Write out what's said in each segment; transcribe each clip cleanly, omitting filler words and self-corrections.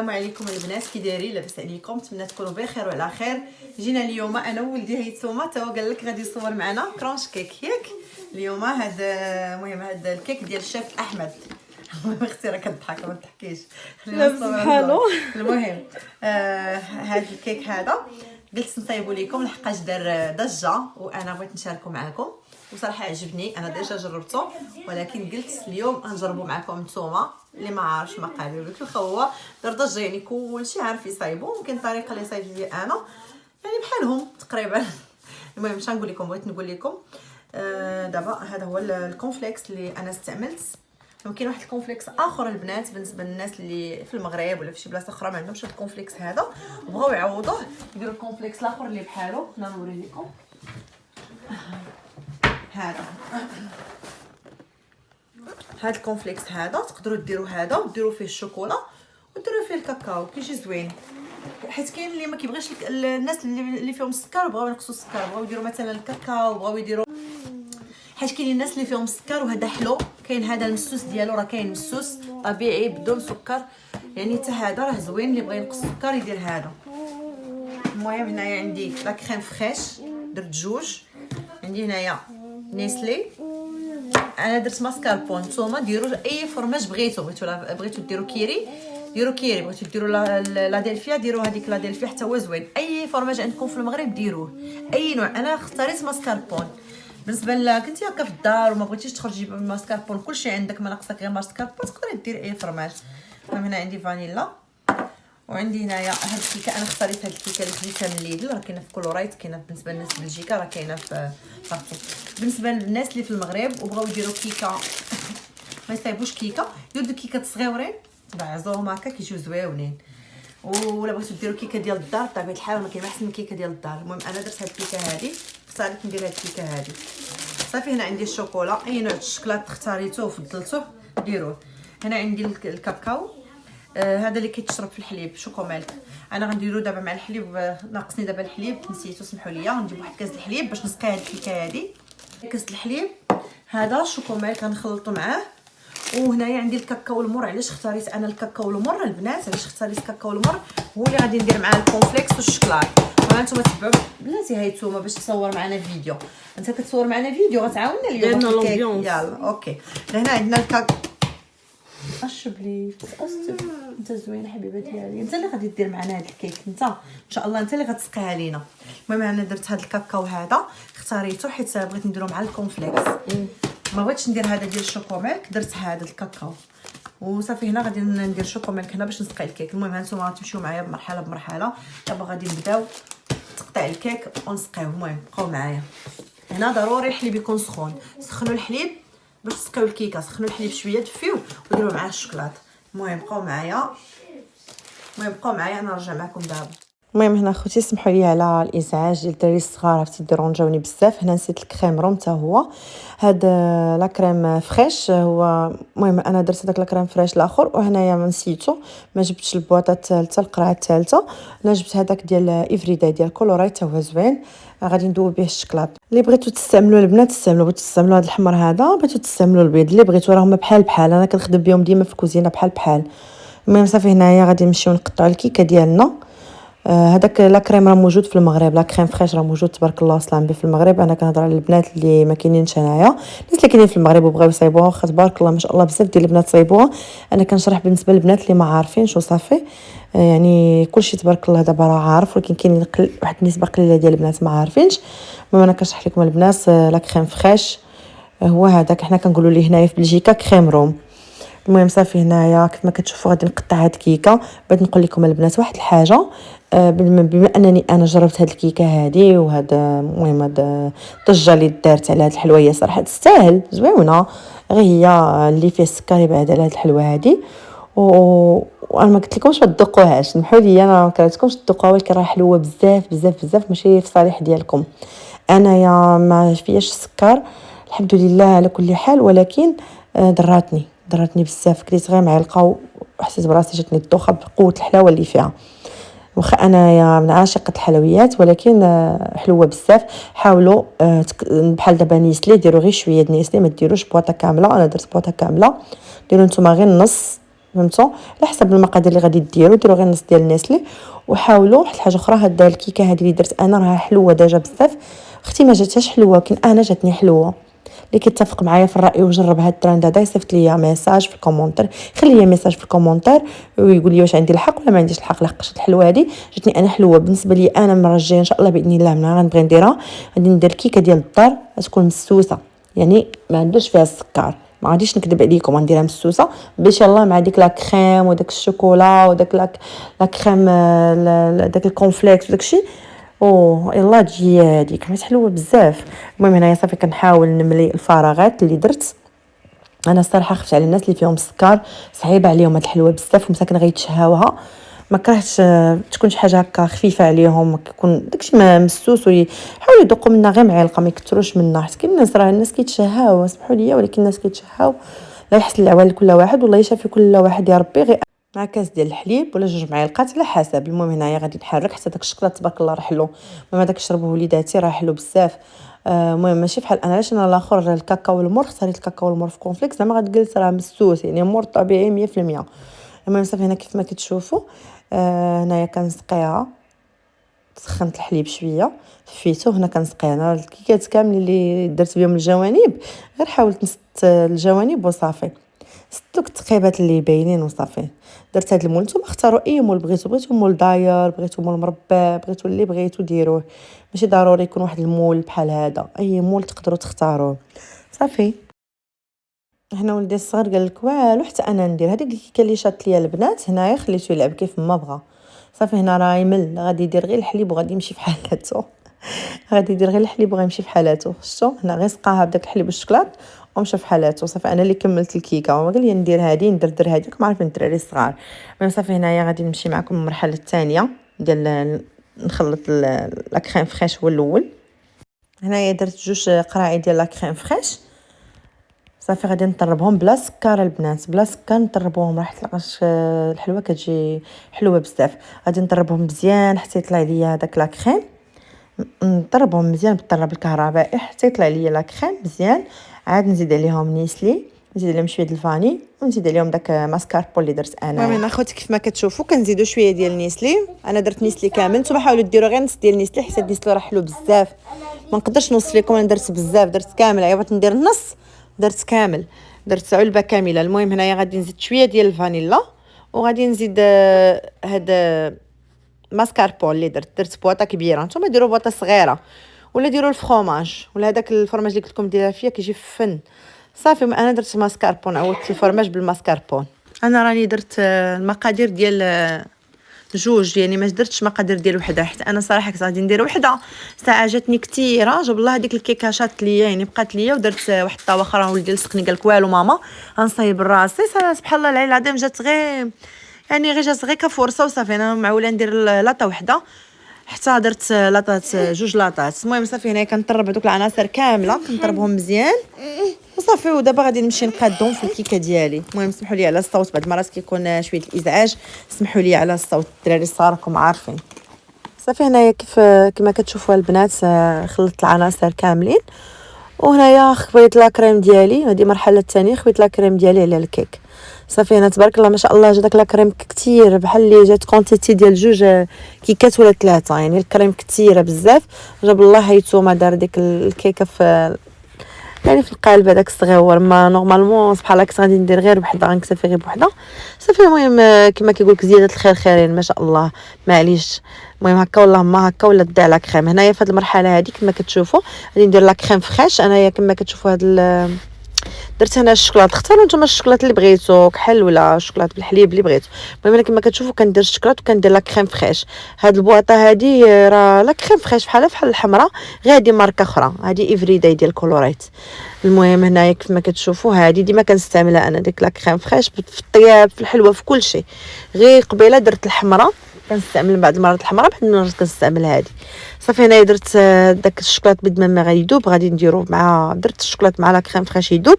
السلام عليكم البنات، كي دايرين؟ لاباس عليكم؟ نتمنى تكونوا بخير وعلى خير. جينا اليوم انا وولدي هيثوما تا هو قال لك غادي يصور معنا كرونش كيك ياك اليوم. هذا المهم هذا الكيك ديال الشيف احمد. اختي راه كتضحك ما تضحكيش، خلينا نصور بحالو. المهم هذا الكيك هذا قلت نصايبوا لكم لحقاش دار ضجه وانا بغيت نشاركو معكم، وصراحه عجبني. انا ديجا جربته ولكن قلت اليوم غنجربوا معكم نتوما اللي ما عارفش ما قالوا لك هو دار ضجه، يعني كلشي عارف يصايبوا. ممكن الطريقه اللي صايبت بها انا يعني بحالهم تقريبا. المهم اش نقول لكم، بغيت نقول لكم دابا هذا هو الكونفليكس اللي انا استعملت. ممكن واحد الكونفليكس اخر البنات بالنسبه للناس اللي في المغرب ولا في شي بلاصه اخرى ما عندهمش الكونفليكس هذا وبغاو يعوضوه يديروا الكونفليكس الاخر اللي بحالو. انا نوري لكم هذا الكونفليكس هذا تقدروا ديروا هذا وديروا فيه الشوكولا وديروا فيه الكاكاو، كيجي زوين. حيت كاين اللي ما كيبغيش الناس اللي فيهم السكر بغاو ينقصوا السكر، بغاو يديروا مثلا الكاكاو، بغاو يديروا حيت كاين الناس اللي فيهم السكر وهذا حلو. كاين هذا المسوس ديالو، راه كاين مسوس طبيعي بدون سكر، يعني حتى هذا راه زوين. اللي بغى ينقص السكر يدير هذا. المهم هنايا عندي لا كريم فريش، درت جوج. عندي هنايا نيسلي، انا درت ماسكاربون. نتوما ديروا اي فرماج بغيتو ديروا كيري ديروا كيري، بغيتو ديروا لا دلفيا ديروا هذيك لا دلفيا حتى هو زوين. اي فرماج عندكم في المغرب ديروه، اي نوع. انا اختاريت ماسكاربون. بالنسبه لك كنتي هكا في الدار وما بغيتيش تخرجي بالماسكاربون، كلشي عندك ما ناقصك غير ماسكاربون، تقدري ديري اي فرماج. المهم هنا عندي فانيلا، وعندي هنايا هاد الكيكه. انا اختاريت هاد الكيكه اللي خديتها من ليدل، راه كاينه في كولورايت، كاينه بالنسبه للناس في بلجيكا، راه كاينه في بارتو. بالنسبه للناس اللي في المغرب وبغاو يديروا كيكه ما يصايبوش كيكه، يديروا كيكه صغيورين بعزوهم هكا كيجيو زويونين. ولا بغيتو ديروا كيكه ديال الدار بطبيعه الحال ما كاين احسن من الكيكه ديال الدار. المهم انا درت هاد الكيكه هذه، اختاريت ندير هاد الكيكه هذه صافي. هنا عندي الشوكولا، اي نوع الشوكولات اختاريتوه وفضلتوه ديروه. هنا عندي الكاكاو، هذا اللي كيتشرب في الحليب شوكو ميلك. انا غنديرو دابا مع الحليب، ناقصني دابا الحليب نسيتو سمحوا لي. غنجيب واحد كاس الحليب باش نسقي هاد الكيكه هذه. كاس الحليب هذا شوكو ميلك غنخلطو معاه. وهنايا عندي الكاكاو المر. علاش اختاريت انا الكاكاو المر البنات؟ علاش اختاريت الكاكاو المر؟ هو اللي غادي ندير معاه الكونفليكس والشكلاط. وهانتوما تبعوا بلاتي هايتوما باش تصور معنا فيديو. انت كتصور معنا فيديو غتعاوننا اليوم في الكيك. يلا اوكي. هنا عندنا الكاكاو. اشربلي انت زوينه حبيبه ديالي، انت اللي غادي دير معنا هذا الكيك، انت ان شاء الله انت اللي غتسقيها لينا. المهم انا درت هذا الكاكاو هذا اختاريته حيت بغيت نديرو مع الكونفليكس. ما بغيتش ندير هذا ديال الشوكوميلك، درت هذا الكاكاو وصافي. هنا غادي ندير شوكوميلك هنا باش نسقي الكيك. المهم هانتوما غتمشيو معايا بمرحله بمرحله. دابا غادي نبداو تقطيع الكيك ونسقيوه. المهم بقاو معايا. هنا ضروري الحليب يكون سخون، سخنوا الحليب باش تسقيو الكيكه. سخنوا الحليب شويه دفيوه وديروا معاه الشوكولاط. المهم بقاو معايا، انا نرجع معكم دابا. المهم هنا خوتي سمحوا لي على الازعاج ديال الدراري الصغار، عرفتي ديرونجاوني بزاف. هنا نسيت الكريم روم حتى هو هاد لا كريم فريش هو. المهم انا درت هذاك لا كريم فريش الاخر، وهنايا ما نسيتو ما جبتش البواطه الثالثه القرعه الثالثه. انا جبت هذاك ديال افريدا ديال كولورايت حتى هو زوين، غادي ندوب به الشكلاط. اللي بغيتو تستعملوا البنات تستعملوا، بغيتو تستعملوا هذا الاحمر هذا، بغيتو تستعملوا البيض اللي بغيتو، راهما بحال انا كنخدم بهم ديما في الكوزينه بحال. المهم صافي هنايا غادي نمشيو نقطعوا الكيكه ديالنا. هذاك لا كريم راه موجود في المغرب، لا كريم فريش راه موجود تبارك الله سلام بي في المغرب. انا كنهضر على البنات اللي ما كاينينش هنايا، الناس اللي كاينين في المغرب وبغاو يصايبوها واخا تبارك الله ما شاء الله بزاف ديال البنات صايبوها. انا كنشرح بالنسبه للبنات اللي ما عارفينش وصافي. يعني كلشي تبارك الله دابا راه عارف، ولكن كاين واحد النسبه قليله ديال البنات ما عارفينش. المهم انا كنشرح لكم البنات لا كريم فريش هو هذاك، حنا كنقولوا ليه هنايا في بلجيكا كريم روم. المهم صافي هنايا كيف ما كتشوفوا غادي نقطع هاد الكيكه. بغيت نقول لكم البنات واحد الحاجه، بما انني انا جربت هاد الكيكه هادي وهذا المهم هاد الضجه اللي دارت على هاد الحلوه هي صراحه تستاهل زوينه، غير هي اللي فيه السكر يبعد على هاد الحلوه هادي. وانا ما قلت لكمش ما تذوقوهاش، نحوا لي انا ما كرهتكمش تذوقوها، ولكن راه حلوه بزاف ماشي في صالح ديالكم. انايا ما فياش السكر الحمد لله على كل حال، ولكن ضراتني بزاف. كليت غير معلقه وحسيت براسي جاتني الدوخه بقوه الحلاوه اللي فيها. واخا انايا من عاشقه الحلويات ولكن حلوه بزاف. حاولوا بحال دابا نيسلي ديروا غير شويه نيسلي، ما ديروش بواطه كامله. انا درت بواطه كامله، ديروا نتوما غير النص فهمتوا؟ على حسب المقادير اللي غادي ديروا غير نص ديال النسلي. وحاولوا واحد الحاجه اخرى، هاد الكيكه هذه اللي درت انا راها حلوه ديجا بزاف. اختي ما جاتهاش حلوه ولكن انا جاتني حلوه. اللي كيتفق معايا في الراي وجرب هاد الترند هذا يصيفط ليا ميساج في الكومونتير، خلي لي ميساج في الكومونتير ويقول لي واش عندي الحق ولا ما عنديش الحق. لحقاش الحلوه هذه جاتني انا حلوه بالنسبه لي. انا المره الجايه ان شاء الله باذن الله ملي غنبغي نديرها غادي ندير كيكه ديال الدار تكون مسوسه، يعني ما نديرش فيها السكر. ما غاديش نكذب عليكم، غنديرها مسوسه باش يلاه مع ديك لا كريم وداك الشوكولا وداك لا كريم داك الكونفليكس وداك الشيء. او يلا تجي هذيك كانت حلوه بزاف. المهم هنايا صافي كنحاول نملي الفراغات اللي درت. انا الصراحه خفت على الناس اللي فيهم السكر، صعيبه عليهم هاد الحلوه بزاف ومساكن غيتشهاوها. ما كرهتش تكون شي حاجه هكا خفيفه عليهم، كيكون داكشي ما مسوس ويحاولوا يذوقوا منها غير معلقه، ما يكثروش منها حيت كاين الناس راه الناس كيتشهاو، سمحوا لي، ولكن الناس كيتشهاو. لا يحسن العوال لكل واحد، والله يشافي كل واحد يا ربي. غير مع كاس ديال الحليب ولا 2 معالق على حسب. المهم هنايا غادي نحرك حتى داك الشكلاط تبارك الله راه حلو. المهم هذاك شربوه وليداتي راه حلو بزاف. المهم ماشي بحال انا، علاش انا الاخر الكاكاو والمر اختاريت الكاكاو والمر في كونفليكس زعما غتجلس راه مسوس، يعني مر طبيعي 100%. المهم صافي هنا كيف ما كتشوفوا هنايا كنسقيها. سخنت الحليب شويه فيتو، هنا كنسقيها. انا الكيكات كامل اللي درت بهم الجوانب غير حاولت نسد الجوانب وصافي، دوك التقيبات اللي باينين وصافي. درت هاد المول. نتوما اختاروا اي مول بغيتو مول داير، بغيتو مول مربع، بغيتو اللي بغيتو ديروه، ماشي ضروري يكون واحد المول بحال هذا، اي مول تقدروا تختاروه صافي. هنا ولدي الصغير قال لك والو حتى انا ندير هذيك الكيكه اللي شات ليا البنات. هنايا خليته يلعب كيف ما بغى صافي. هنا راه يمل، غادي يدير غير الحليب وغادي يمشي في حالته. غادي يدير غير الحليب وغيمشي في حالته. شفتوا هنا غير سقاها بداك الحليب والشكلاط ومشى في حالته صافي. انا اللي كملت الكيكه وما قال لي ندير هذه ندردر هذيك، ما عرفت الدراري الصغار. المهم صافي هنايا غادي نمشي معكم المرحله الثانيه ديال نخلط لا كريم فريش. هو الاول هنايا درت 2 قراعي ديال لا كريم فريش صافي. غادي نطربهم بلا سكر البنات، بلا سكر نطربوهم، راح تلقاش الحلوه كتجي حلوه بزاف. غادي نطربهم مزيان حتى يطلع ليا داك لا كريم. نطربهم مزيان بالطراب الكهربائي حتى يطلع ليا لا كريم مزيان. عاد نزيد عليهم نيسلي، نزيد عليهم شويه الفاني، ونزيد عليهم داك ماسكاربون اللي درت انا. المهم اخوتي كيف ما كتشوفوا كنزيدوا شويه ديال النيسلي. انا درت نيسلي كامل، نتوما حاولوا ديروا غير نص ديال النيسلي حيت النيسلي راه حلو بزاف. ما نقدرش نوصف لكم انا درت بزاف، درت كامل. عيبت ندير النص، درت كامل، درت علبه كامله. المهم هنايا غادي نزيد شويه ديال الفانيلا وغادي نزيد هاد ماسكاربون اللي درت بواطه كبيره. نتوما ديروا بواطه صغيره ولا ديروا الفرomاج ولا هذاك الفرماج اللي قلت لكم ديرها فيا كيجي فن صافي. انا درت ماسكاربون، عوضت الفرماج بالماسكاربون. انا راني درت المقادير ديال 2، يعني ما درتش مقادير ديال وحده حيت انا صراحه كنت غادي ندير وحده ساعه جاتني كثيره. جاب الله هذيك الكيكه شات ليا يعني بقات ليا. ودرت واحد الطاوه اخرى ولدي لصقني قال لك والو ماما غنصايب راسي. سبحان الله العلي العظيم جات غير يعني غير جات غير كفرصه وصافي. انا معوله ندير لاطه وحده حتى درت لاطات 2 لاطات. المهم صافي هنا كنطرب هذوك العناصر كامله كنطربهم مزيان وصافي. ودابا غادي نمشي نقادهم في الكيكه ديالي. المهم سمحوا لي على الصوت، بعض المرات كيكون شويه الازعاج، سمحوا لي على الصوت الدراري الصغار راكم عارفين. صافي هنايا كما كتشوفوا البنات خلطت العناصر كاملين. وهنايا خبيت لا كريم ديالي، هذه المرحله الثانيه. خبيت لا كريم ديالي على الكيك صافي. هنا تبارك الله ما شاء الله جا داك لا كريم كثير بحال اللي جات كونتيتي ديال 2 كيكات ولا 3، يعني الكريم كثيره بزاف. جاب الله هيتوما دار ديك الكيكه في يعني في القالب هذاك الصغيور. ما نورمالمون سبحان الله كنت غادي ندير غير وحده، غنكتفي غير بوحده صافي. المهم كما كيقول لك زياده الخير خيرين ما شاء الله معليش. المهم هكا والله ما هكا ولا تدع لا كريم. هنايا في هذه المرحله هذه كما كتشوفوا غادي ندير لا كريم فريش. انايا كما كتشوفوا هذا درت انا الشوكولاط. اختاروا نتوما الشوكولاط اللي بغيتو كحل ولا شوكولاط بالحليب اللي بغيتو. المهم انا كما كتشوفوا كندير الشوكولاط وكندير لا كريم فريش. هاد البواطه هادي راه لا كريم فريش بحال الحمراء غير هادي ماركه اخرى، هادي افريداي ديال كولوريت. المهم هنايا كيف ما كتشوفوا هادي ديما كنستعملها انا ديك لا كريم فريش في الطياب في الحلوه في كل شيء. غير قبيله درت الحمراء كنستعمل بعض المرات الحمراء، بعض المرات كنستعمل هذه صافي. هنايا درت داك الشوكولاط بيض ما غيدوب غادي نديرو مع درت الشوكولاط مع لا كريم فريش يدوب.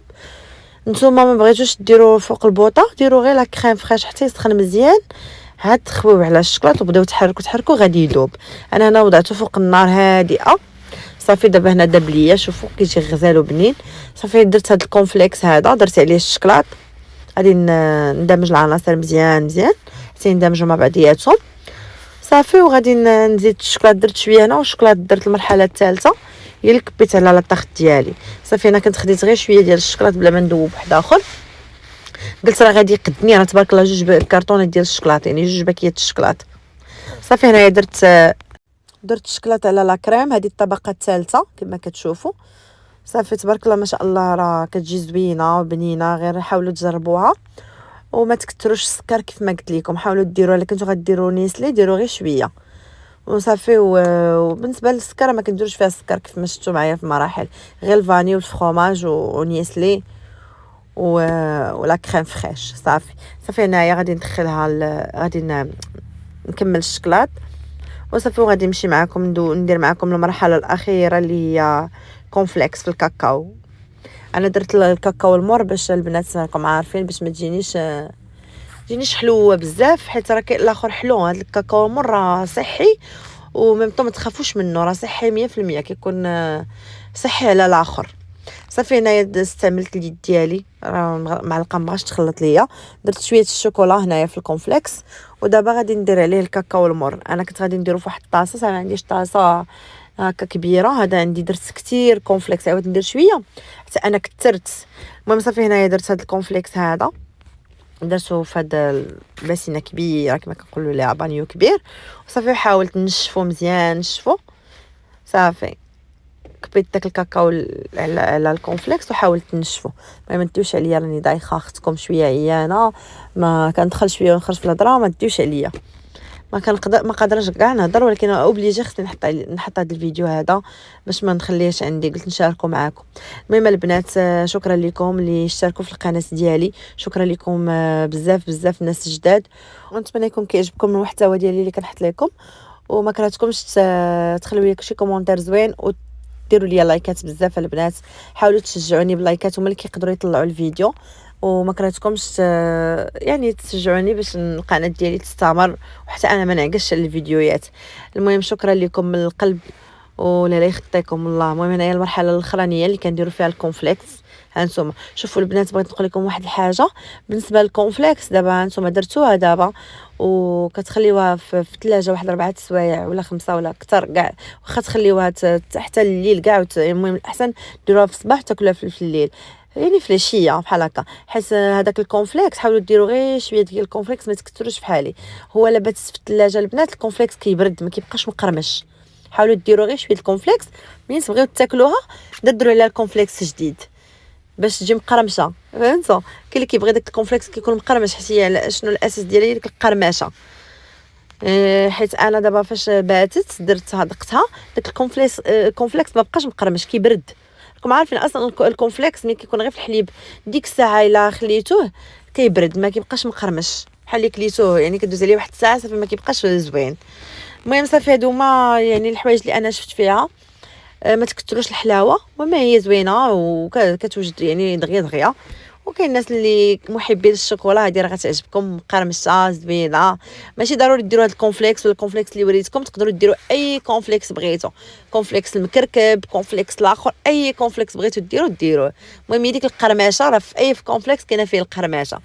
نتوما ما بغيتوش ديروا فوق البوطه ديروا غير لا كريم فريش حتى يسخن مزيان. عاد تخويو على الشوكولاط وبداو تحركوا غادي يذوب. انا هنا وضعته فوق النار هادئه صافي. دابا هنا داب ليا شوفوا كيجي غزال وبنين صافي. درت هاد الكونفليكس هذا درت عليه الشوكولاط غادي ندمج العناصر مزيان حتى يندمجوا مع بعضياتهم صافي. وغادي نزيد الشوكولاط، درت شويه هنا والشوكولاط درت المرحله الثالثه هي اللي كبيت على لاطاخ ديالي صافي. انا كنت خديت غير شويه ديال الشوكولاط بلا ما ندوب واحد اخر، قلت راه غادي يقدني راه تبارك الله جوج كرتونات ديال الشوكولاط يعني جوج باكيات الشوكولاط صافي. هنايا درت الشوكولاط على لا كريم، هذه الطبقه الثالثه كما كتشوفوا صافي. تبارك الله ما شاء الله راه كتجي زوينه وبنينه، غير حاولوا تجربوها وما تكثروش السكر كيف ما قلت لكم. حاولوا ديروها الا كنتو غديروا نيسلي ديروا غير شويه وصافي. وبالنسبه للسكر ما كنديروش فيها السكر كيف ما شفتوا معايا في مراحل، غير الفاني والفرomage ونيسلي ولا كريم فريش صافي. هنايا غادي ندخلها غادي نكمل الشكلاط وصافي. وغادي نمشي معكم ندير معكم المرحله الاخيره اللي هي كونفليكس في الكاكاو. انا درت الكاكاو المر باش البنات راكم عارفين باش ما تجينيش حلوه بزاف، حيت راه كاين الاخر حلو. هذا الكاكاو المر راه صحي وميمطو ما تخافوش منه، راه صحي 100% كيكون صحي على الاخر صافي. هنايا استعملت اليد ديالي راه معلقه مابغاش تخلط ليا، درت شويه الشوكولا هنايا في الكونفليكس ودابا غادي ندير عليه الكاكاو المر. انا كنت غادي نديرو في واحد الطاسه، صافي ما عنديش طاسه هكا كبيره، هذا عندي درت كتير كونفليكس عاود ندير شويه حتى انا كثرت. المهم صافي هنايا درت هذا الكونفليكس هذا درتو في هذا الباسينه كبيره كما كنقولوا ليها بانيو كبير وصافي. حاولت نشفو مزيان نشفو صافي. كبيت داك الكاكاو على الكونفليكس وحاولت نشفو. ما تدوش عليا راني دايخه، اختكم شويه عيانه ما كندخل شويه ونخرج في الهضره، ما تدوش عليا. ما قادرش كاع نهضر، ولكن اوبليجي خصني نحط هذا الفيديو هذا باش ما نخليهش عندي، قلت نشاركه معكم. المهم البنات شكرا لكم اللي اشتركوا في القناه ديالي، شكرا لكم بزاف الناس الجداد، ونتمنى يكون كيعجبكم المحتوى ديالي اللي كنحط لكم، وما كرهتكمش تخليو لي شي كومونتير زوين ديروا لي لايكات بزاف البنات. حاولوا تشجعوني باللايكات، هما اللي كيقدروا يطلعوا الفيديو. وما كرهتكمش يعني تشجعوني باش القناه ديالي تستمر وحتى انا ما نعقش الفيديوهات. المهم شكرا لكم من القلب ولا يخطيكم الله. المهم هنايا المرحله الاخرانيه اللي كنديروا فيها الكونفليكس. هانتوما شوفوا البنات، بغيت نقول لكم واحد الحاجه بالنسبه للكونفليكس. دابا هانتوما درتوها دابا وكتخليوها في الثلاجه واحد 4 سوايع ولا 5 ولا اكثر كاع، واخا تخليوها حتى الليل كاع. المهم الاحسن ديروها في الصباح تاكلوها في الليل يعني في العشيه بحال هكا، حيت هذاك الكونفليكس حاولوا ديروا غير شويه ديال الكونفليكس ما تكثروش بحالي. هو لاباس في الثلاجه البنات الكونفليكس كيبرد ما كيبقاش مقرمش. حاولوا ديروا غير شويه الكونفليكس ملي تبغيو تاكلوها دردروا عليها الكونفليكس جديد باش تجي مقرمشه. فهمتوا؟ كاين اللي كيبغي داك الكونفليكس كيكون مقرمش، حيت هي شنو الاساس ديالها ديك القرمشه. حيت انا دابا فاش باتت درت هدقتها داك الكونفليكس ما بقاش مقرمش كيبرد. راكم عارفين اصلا الكونفليكس ملي كيكون غير في الحليب ديك الساعه الا خليتوه كيبرد ما كيبقاش مقرمش، بحال اللي كليتوه يعني كدوز عليه واحد الساعه صافي ما كيبقاش زوين. المهم صافي هادو هما يعني الحوايج اللي انا شفت فيها. ما تكثروش الحلاوه وما هي زوينه وكتوجد يعني دغيا. وكاين الناس اللي محبين الشوكولا هذه راه غتعجبكم مقرمشه زوينه. ماشي ضروري ديروا هذا الكونفليكس ولا الكونفليكس اللي وريتكم، تقدروا ديروا اي كونفليكس بغيتو، كونفليكس المكركب كونفليكس الاخر اي كونفليكس بغيتو ديروه. المهم ديك القرمشه راه في اي كونفليكس كاينه فيه القرمشه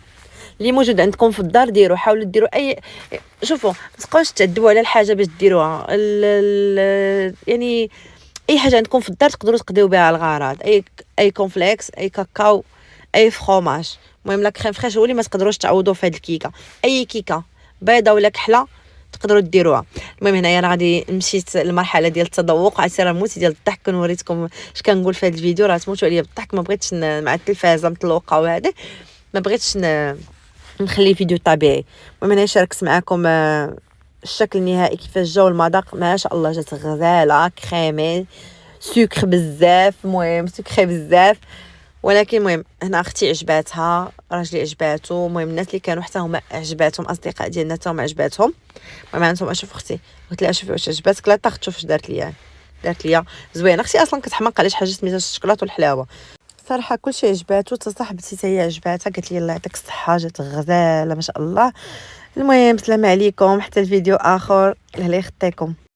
اللي موجود عندكم في الدار ديروا. حاولوا ديروا اي شوفوا ما تبقاوش تعذبوا على الحاجه باش ديروها يعني اي حاجه عندكم في الدار تقدروا تقضيو بها الغرض. اي كونفليكس اي كاكاو اي فرomage. المهم لا كريم فريش هو اللي ما تقدروش تعوضوا في هذه الكيكه، اي كيكه بيضه ولا كحله تقدروا ديروها. المهم هنايا انا غادي مشيت للمرحله ديال التذوق، عاد راه موتي ديال الضحك كنوريتكم اش كنقول في هذا الفيديو، راه تموتوا عليا بالضحك. ما بغيتش مع التلفازه مطلوقه وهذا ما بغيتش نخلي فيديو طبيعي. المهم انا شاركت معكم الشكل النهائي كيفاش جاو المذاق. ما شاء الله جات غزاله كريمي سكر بزاف، المهم سكري بزاف. ولكن المهم هنا اختي عجباتها، راجلي عجباتو، المهم الناس اللي كانوا حتى هما عجباتهم، اصدقاء ديالنا حتى هما عجباتهم. المهم هانتوما شوف اختي قلت لها شوفي واش عجباتك، لا طاخت شوف واش دارت ليا زوينه. اختي اصلا كتحماق على شي حاجه سميتها الشوكولاط والحلاوه. صراحه كلشي عجباتو، حتى صاحبتي حتى هي عجباتها قالت لي الله يعطيك الصحه جات غزاله ما شاء الله. المهم سلام عليكم حتى الفيديو اخر، الله يخطيكم.